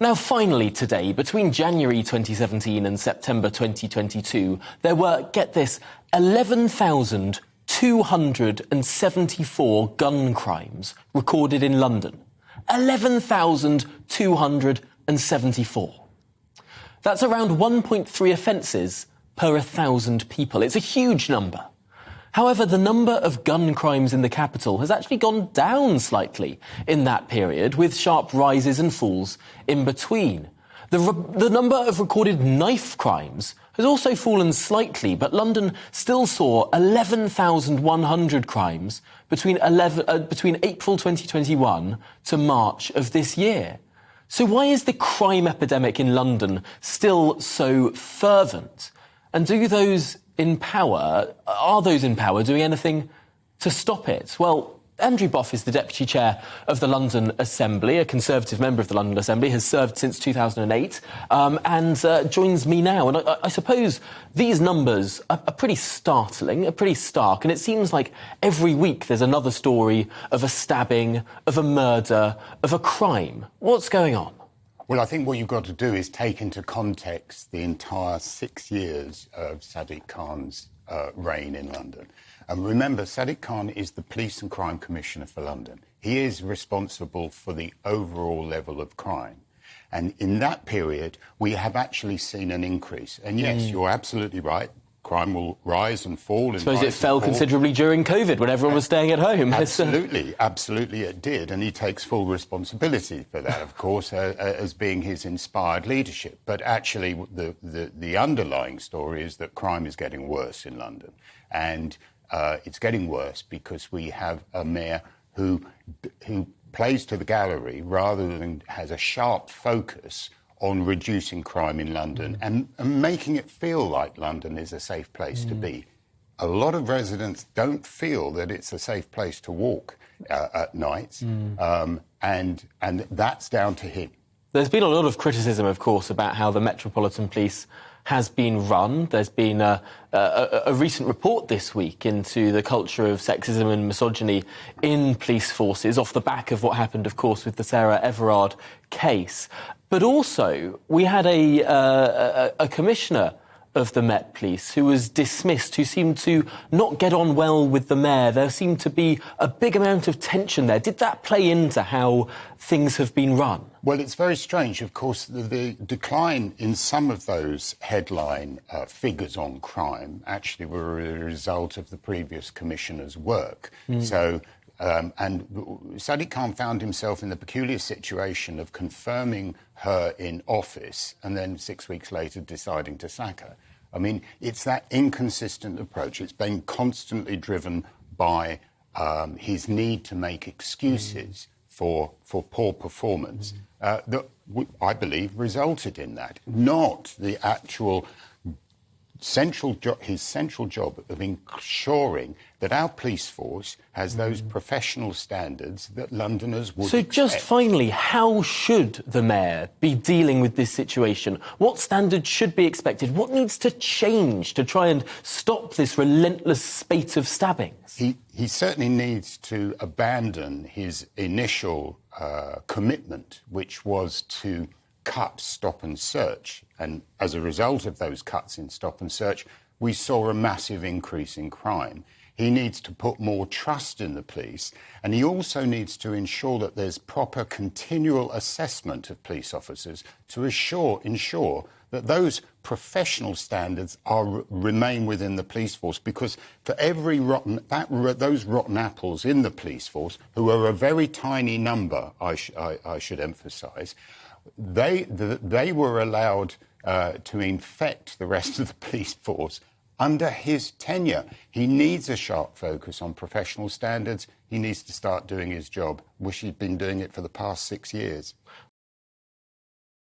Now, finally today, between January 2017 and September 2022, there were, get this, 11,274 gun crimes recorded in London. 11,274. That's around 1.3 offences per 1,000 people. It's a huge number. However, the number of gun crimes in the capital has actually gone down slightly in that period, with sharp rises and falls in between. The number of recorded knife crimes has also fallen slightly, but London still saw 11,100 crimes between April 2021 to March of this year. So why is the crime epidemic in London still so fervent? And are those in power doing anything to stop it? Well, Andrew Boff is the Deputy Chair of the London Assembly, a Conservative member of the London Assembly, has served since 2008, and joins me now. And I suppose these numbers are pretty startling, are pretty stark, and it seems like every week there's another story of a stabbing, of a murder, of a crime. What's going on? Well, I think what you've got to do is take into context the entire 6 years of Sadiq Khan's reign in London. And remember, Sadiq Khan is the Police and Crime Commissioner for London. He is responsible for the overall level of crime. And in that period, we have actually seen an increase. And yes, you're absolutely right. Crime will rise and fall. I suppose it fell considerably during COVID when everyone was staying at home. Absolutely, absolutely it did. And he takes full responsibility for that, of course, as being his inspired leadership. But actually, the underlying story is that crime is getting worse in London. And it's getting worse because we have a mayor who plays to the gallery rather than has a sharp focus on reducing crime in London and making it feel like London is a safe place to be. A lot of residents don't feel that it's a safe place to walk at night, and that's down to him. There's been a lot of criticism, of course, about how the Metropolitan Police has been run. There's been a recent report this week into the culture of sexism and misogyny in police forces, off the back of what happened, of course, with the Sarah Everard case. But also, we had a commissioner of the Met Police who was dismissed, who seemed to not get on well with the mayor. There seemed to be a big amount of tension there. Did that play into how things have been run? Well, it's very strange. Of course, the decline in some of those headline figures on crime actually were a result of the previous commissioner's work. So, and Sadiq Khan found himself in the peculiar situation of confirming her in office and then 6 weeks later deciding to sack her. I mean, it's that inconsistent approach. It's been constantly driven by his need to make excuses for poor performance that I believe resulted in that, not the actual his central job of ensuring that our police force has those professional standards that Londoners would expect. So just finally, how should the mayor be dealing with this situation? What standards should be expected? What needs to change to try and stop this relentless spate of stabbings? He certainly needs to abandon his initial commitment, which was to cut stop and search. And as a result of those cuts in stop and search, we saw a massive increase in crime. He needs to put more trust in the police, and he also needs to ensure that there's proper continual assessment of police officers to ensure that those professional standards remain within the police force, because for every those rotten apples in the police force, who are a very tiny number, I should emphasise, they were allowed to infect the rest of the police force under his tenure. He needs a sharp focus on professional standards. He needs to start doing his job. Wish he'd been doing it for the past 6 years.